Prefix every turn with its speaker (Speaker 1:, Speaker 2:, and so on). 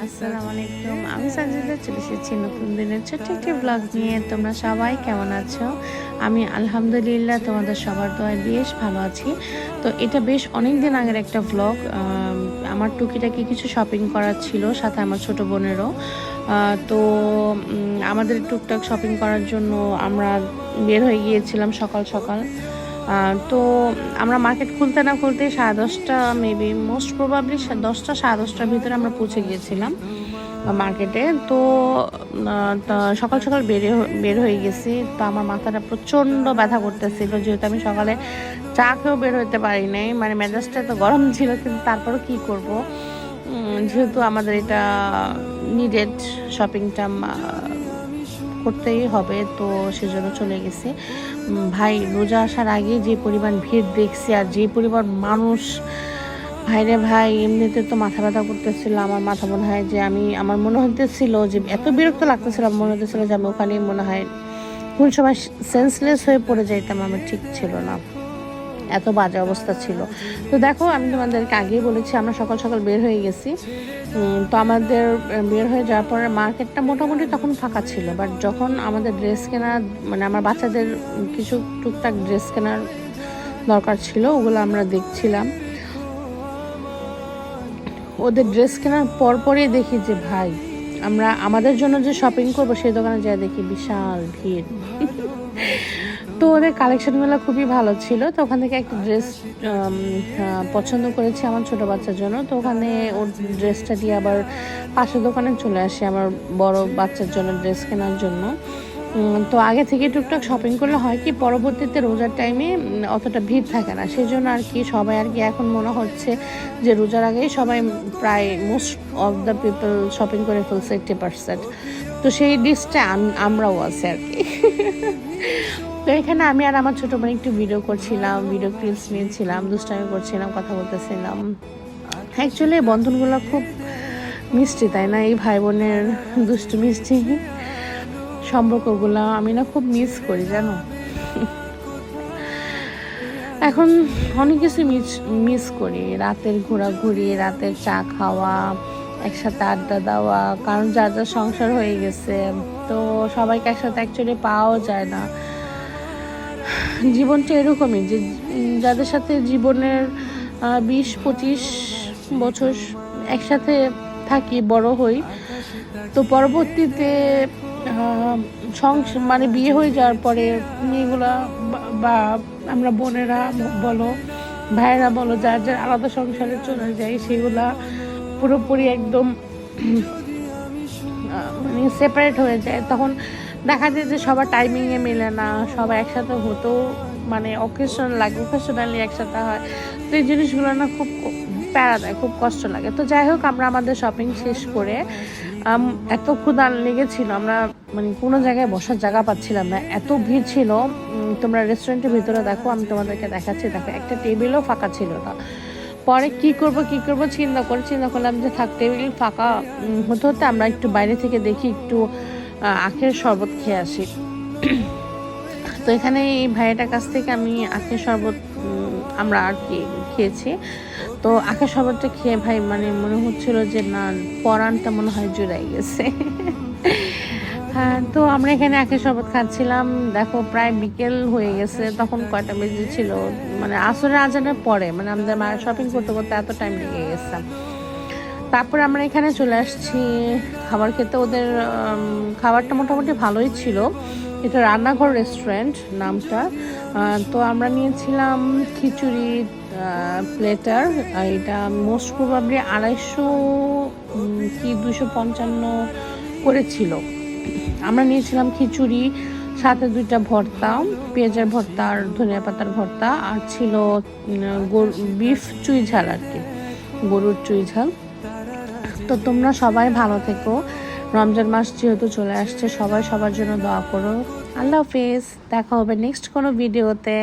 Speaker 1: আসসালামু আলাইকুম। আমি সাজিদা চলে এসেছি নতুন দিনের ছোট্ট একটি ব্লগ নিয়ে। তোমরা সবাই কেমন আছো? আমি আলহামদুলিল্লাহ তোমাদের সবার দোয়ায় বেশ ভালো আছি। তো এটা বেশ অনেক দিন আগের একটা ব্লগ। আমার টুকিটাকি কিছু শপিং করার ছিল, সাথে আমার ছোট বোনেরও। তো আমাদের টুকটাক শপিং করার জন্য আমরা বের হয়ে গিয়েছিলাম সকাল সকাল। তো আমরা মার্কেট খুলতে না খুলতে 10:30 মেবি, মোস্ট প্রবাবলি 10টা 10:30টার ভিতরে আমরা পৌঁছে গিয়েছিলাম মার্কেটে। তো সকাল সকাল বের হয়ে গেছি। তো আমার মাথাটা প্রচণ্ড ব্যথা করতেছিল, যেহেতু আমি সকালে চা খেয়েও বের হইতে পারি নাই। মানে মেজাজটা তো গরম ছিল, কিন্তু তারপরও কী করব, যেহেতু আমাদের এটা নিডেড, শপিংটা করতেই হবে, তো সেজন্য চলে গেছি। ভাই, রোজা আসার আগে যে পরিমাণ ভিড় দেখছি আর যে পরিমাণ মানুষ, ভাইরে ভাই, এমনিতে তো মাথা ব্যথা করতেছিল। আমার মাথা মনে হয় যে আমার মনে হতেছিল যে এত বিরক্ত লাগতেছিল, মনে হতেছিল যে আমি ওখানে মনে হয় কোন সময় সেন্সলেস হয়ে পড়ে যাইতাম। আমার ঠিক ছিল না, এত বাজে অবস্থা ছিল। তো দেখো, আমি তোমাদেরকে আগেই বলেছি আমরা সকাল সকাল বের হয়ে গেছি। তো আমাদের বের হয়ে যাওয়ার পরে মার্কেটটা মোটামুটি তখন ফাঁকা ছিল। বাট যখন আমাদের ড্রেস কেনা, মানে আমার বাচ্চাদের কিছু টুকটাক ড্রেস কেনার দরকার ছিল, ওগুলো আমরা দেখছিলাম। ওদের ড্রেস কেনার পরপরই দেখি যে ভাই, আমরা আমাদের জন্য যে শপিং করবো সেই দোকানে যাই দেখি বিশাল ভিড়। তো ওদের কালেকশনগুলো খুবই ভালো ছিল। তো ওখান থেকে একটা ড্রেস পছন্দ করেছি আমার ছোটো বাচ্চার জন্য। তো ওখানে ওর ড্রেসটা দিয়ে আবার পাশের দোকানে চলে আসি আমার বড় বাচ্চার জন্য ড্রেস কেনার জন্য। তো আগে থেকে টুকটাক শপিং করলে হয় কি, পরবর্তীতে রোজার টাইমে অতটা ভিড় থাকে না। সেই জন্য আর কি সবাই আর কি এখন মনে হচ্ছে যে রোজার আগেই সবাই প্রায় most of the people shopping করে ফেলছে 80%। তো সেই লিস্টে আমরাও আছি আর কি। তো এখানে আমি আর আমার ছোটো বোন একটু ভিডিও করছিলাম, ভিডিও ক্লিপস নিয়েছিলাম, দুষ্টামি করছিলাম, কথা বলতেছিলাম। অ্যাকচুয়ালি বন্ধনগুলো খুব মিষ্টি, তাই না? এই ভাই বোনের দুষ্টু মিষ্টি সম্পর্কগুলো আমি না খুব মিস করি, জানো। এখন অনেক কিছু মিস করি, রাতের ঘোরাঘুরি, রাতের চা খাওয়া, একসাথে আড্ডা দেওয়া। কারণ যার যার সংসার হয়ে গেছে, তো সবাইকে একসাথে অ্যাকচুয়ালি পাওয়াও যায় না। জীবনটা এরকমই যে যাদের সাথে জীবনের 20-25 বছর একসাথে থাকি, বড় হই, তো পরবর্তীতে মানে বিয়ে হয়ে যাওয়ার পরে মেয়েগুলা বা আমরা বোনেরা বলো, ভাইয়েরা বলো, যার যার আলাদা সংসারে চলে যায়, সেগুলা পুরোপুরি একদম মানে সেপারেট হয়ে যায়। তখন দেখা যায় যে সবার টাইমিংয়ে মেলে না, সবাই একসাথে হতেও মানে অকেশনালি একসাথে হয়। তো এই জিনিসগুলো না খুব প্যারা দেয়, খুব কষ্ট লাগে। তো যাই হোক, আমরা আমাদের শপিং শেষ করে এত ক্ষুধা লেগেছিল, আমরা মানে কোনো জায়গায় বসার জায়গা পাচ্ছিলাম না, এত ভিড় ছিল। তোমরা রেস্টুরেন্টের ভিতরে দেখো, আমি তোমাদেরকে দেখাচ্ছি। দেখো, একটা টেবিলও ফাঁকা ছিল না। পরে কি করব চিন্তা করলাম যে থাক, টেবিল ফাঁকা হতে হতে আমরা একটু বাইরে থেকে দেখি, একটু আখের শরবত খেয়ে আসি। তো এখানে এই ভাইয়াটার কাছ থেকে আমি আখের শরবত আমরা আর কি খেয়েছি। তো আখের শরবতটা খেয়ে ভাই মানে মনে হচ্ছিল যে না, পরানটা মনে হয় জুড়াই গেছে। হ্যাঁ, তো আমরা এখানে আখের শরবত খাচ্ছিলাম। দেখো, প্রায় বিকেল হয়ে গেছে, তখন কয়টা বেজেছিল, মানে আসরের আজানের পরে, মানে আমাদের শপিং করতে করতে এত টাইম লেগে গেছে। তারপর আমরা এখানে চলে আসছি খাবার খেতে। ওদের খাবারটা মোটামুটি ভালোই ছিল। এটা রান্নাঘর রেস্টুরেন্ট নামটা। তো আমরা নিয়েছিলাম খিচুড়ি প্লেটার। এটা মোস্ট প্রবাবলি 250 কি 255 করেছিল। আমরা নিয়েছিলাম খিচুড়ি, সাথে 2টা ভর্তা, পেঁয়াজের ভর্তা আর ধনিয়া পাতার ভর্তা, আর ছিল বিফ চুই ঝাল আর কি, গরুর চুই ঝাল। তো তোমরা সবাই ভালো থেকো। রমজান মাস যেহেতু চলে আসছে, সবাই সবার জন্য দোয়া করো। আল্লাহ হাফেজ, দেখা হবে নেক্সট কোনো ভিডিওতে।